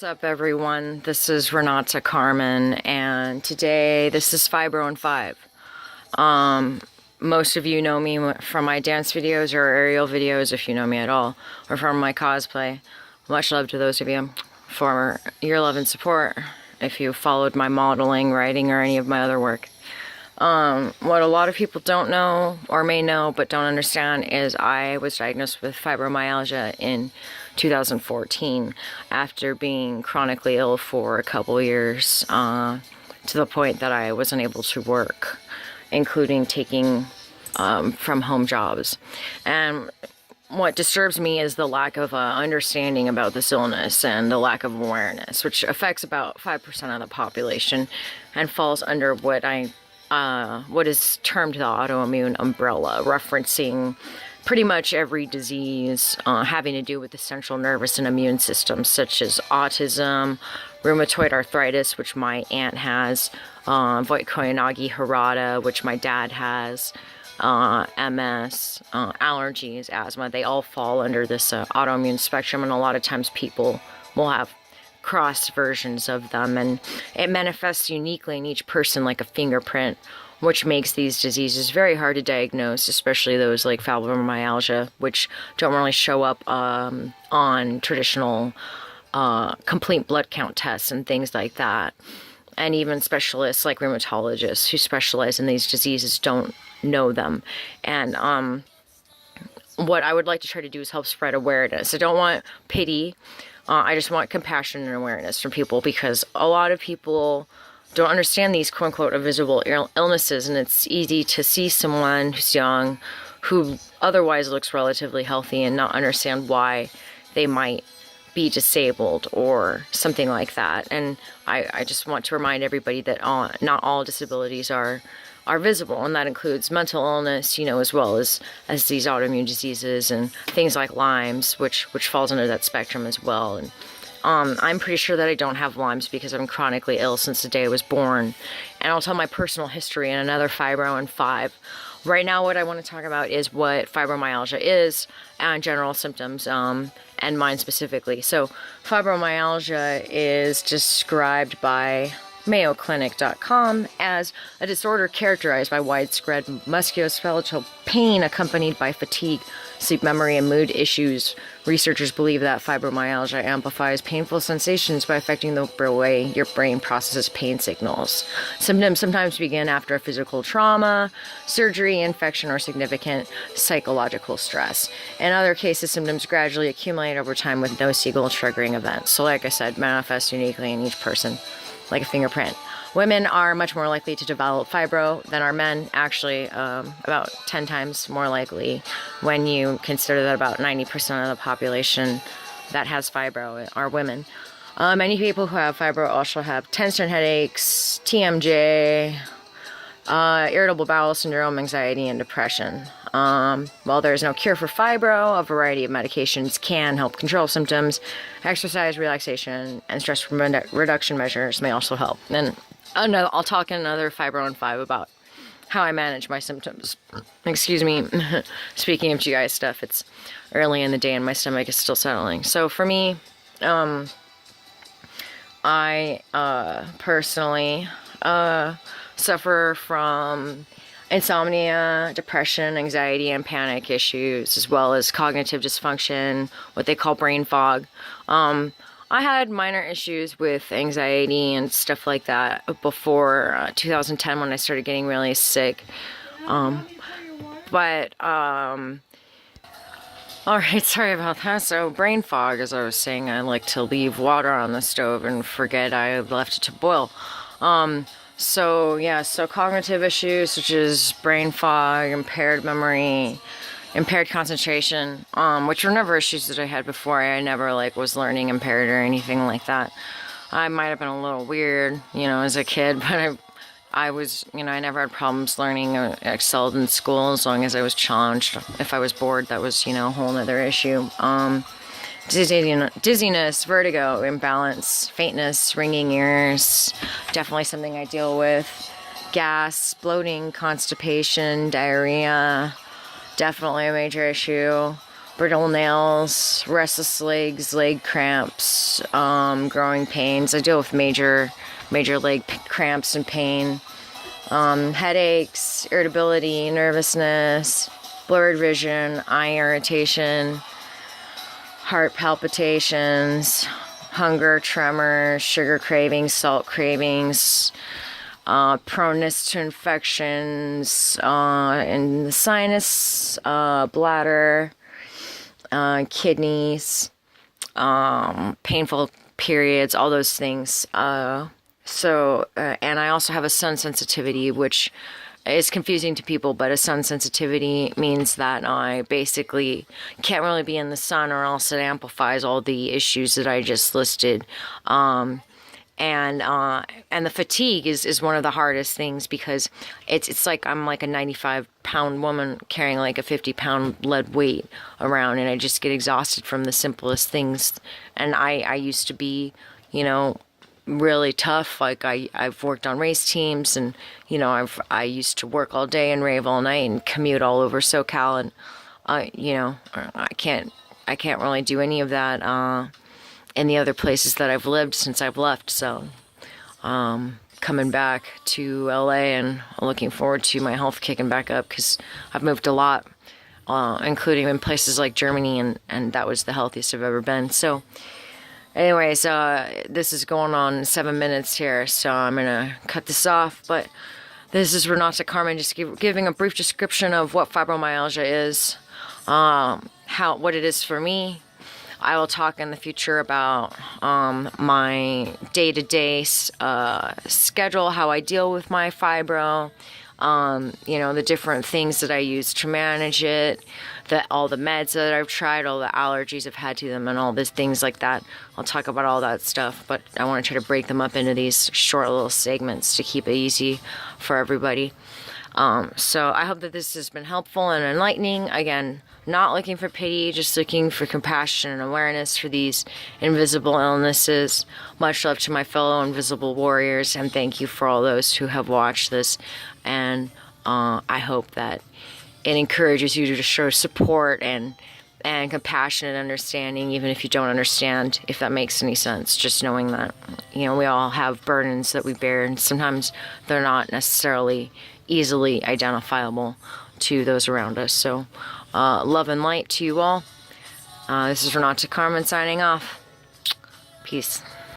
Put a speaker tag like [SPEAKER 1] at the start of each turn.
[SPEAKER 1] What's up, everyone? This is Renata, Carmen, and today this is Fibro and 5. Most of you know me from my dance videos or aerial videos, if you know me at all, or from my cosplay. Much love to those of you for your love and support if you followed my modeling, writing, or any of my other work. What a lot of people don't know or may know but don't understand is I was diagnosed with fibromyalgia in 2014 after being chronically ill for a couple years, to the point that I wasn't able to work, including taking from home jobs. And what disturbs me is the lack of understanding about this illness and the lack of awareness, which affects about 5% of the population and falls under what is termed the autoimmune umbrella, referencing pretty much every disease having to do with the central nervous and immune system, such as autism, rheumatoid arthritis, which my aunt has, Voight-Koyanagi-Harada, which my dad has, MS, allergies, asthma. They all fall under this autoimmune spectrum, and a lot of times people will have cross versions of them, and it manifests uniquely in each person like a fingerprint, which makes these diseases very hard to diagnose, especially those like fibromyalgia, which don't really show up on traditional complete blood count tests and things like that. And even specialists like rheumatologists who specialize in these diseases don't know them. And what I would like to try to do is help spread awareness. I don't want pity. I just want compassion and awareness from people, because a lot of people don't understand these quote-unquote invisible illnesses, and it's easy to see someone who's young who otherwise looks relatively healthy and not understand why they might be disabled or something like that. And I just want to remind everybody that not all disabilities are visible, and that includes mental illness, as well as these autoimmune diseases and things like Lyme's, which falls under that spectrum as well. And I'm pretty sure that I don't have Lyme's because I'm chronically ill since the day I was born. And I'll tell my personal history in another Fibro and 5. Right now, what I want to talk about is what fibromyalgia is and general symptoms, and mine specifically. So fibromyalgia is described by MayoClinic.com as a disorder characterized by widespread musculoskeletal pain accompanied by fatigue, sleep, memory, and mood issues. Researchers believe that fibromyalgia amplifies painful sensations by affecting the way your brain processes pain signals. Symptoms sometimes begin after a physical trauma, surgery, infection, or significant psychological stress. In other cases, symptoms gradually accumulate over time with no single triggering event. So like I said, manifests uniquely in each person, like a fingerprint. Women are much more likely to develop fibro than are men, actually about 10 times more likely when you consider that about 90% of the population that has fibro are women. Many people who have fibro also have tension headaches, TMJ, irritable bowel syndrome, anxiety, and depression. While there is no cure for fibro, a variety of medications can help control symptoms. Exercise, relaxation, and stress reduction measures may also help. And I'll talk in another Fibro and 5 about how I manage my symptoms. Excuse me. Speaking of GI stuff, it's early in the day and my stomach is still settling. So for me, I personally suffer from insomnia, depression, anxiety, and panic issues, as well as cognitive dysfunction, what they call brain fog. I had minor issues with anxiety and stuff like that before 2010 when I started getting really sick. Alright, sorry about that. So brain fog, as I was saying, I like to leave water on the stove and forget I left it to boil. So cognitive issues such as brain fog, impaired memory, impaired concentration, which were never issues that I had before. I never was learning impaired or anything like that. I might have been a little weird, as a kid, but I was, I never had problems learning. I excelled in school as long as I was challenged. If I was bored, that was, a whole other issue. Dizziness, vertigo, imbalance, faintness, ringing ears, definitely something I deal with. Gas, bloating, constipation, diarrhea, definitely a major issue. brittle nails, restless legs, leg cramps, growing pains. I deal with major leg cramps and pain, headaches, irritability, nervousness, blurred vision, eye irritation, heart palpitations, hunger, tremors, sugar cravings, salt cravings, proneness to infections in the sinus, bladder, kidneys, painful periods, all those things. And I also have a sun sensitivity, which is confusing to people, but a sun sensitivity means that I basically can't really be in the sun, or else it amplifies all the issues that I just listed. And the fatigue is one of the hardest things, because it's like I'm like a 95-pound woman carrying like a 50-pound lead weight around, and I just get exhausted from the simplest things. And I used to be, really tough. Like I've worked on race teams, and I used to work all day and rave all night and commute all over SoCal, and I can't really do any of that in the other places that I've lived since I've left. So coming back to LA, and looking forward to my health kicking back up, because I've moved a lot, including in places like Germany, and that was the healthiest I've ever been. So anyways, this is going on 7 minutes here, so I'm gonna cut this off. But this is Renata Carmen, just giving a brief description of what fibromyalgia is, what it is for me. I will talk in the future about my day-to-day schedule, how I deal with my fibro, the different things that I use to manage it, all the meds that I've tried, all the allergies I've had to them, and all these things like that. I'll talk about all that stuff, but I want to try to break them up into these short little segments to keep it easy for everybody. So I hope that this has been helpful and enlightening. Again, not looking for pity, just looking for compassion and awareness for these invisible illnesses. Much love to my fellow invisible warriors, and thank you for all those who have watched this. And I hope that it encourages you to show support and compassion and understanding, even if you don't understand, if that makes any sense. Just knowing that, we all have burdens that we bear, and sometimes they're not necessarily easily identifiable to those around us. So love and light to you all. This is Renata Carmen signing off. Peace.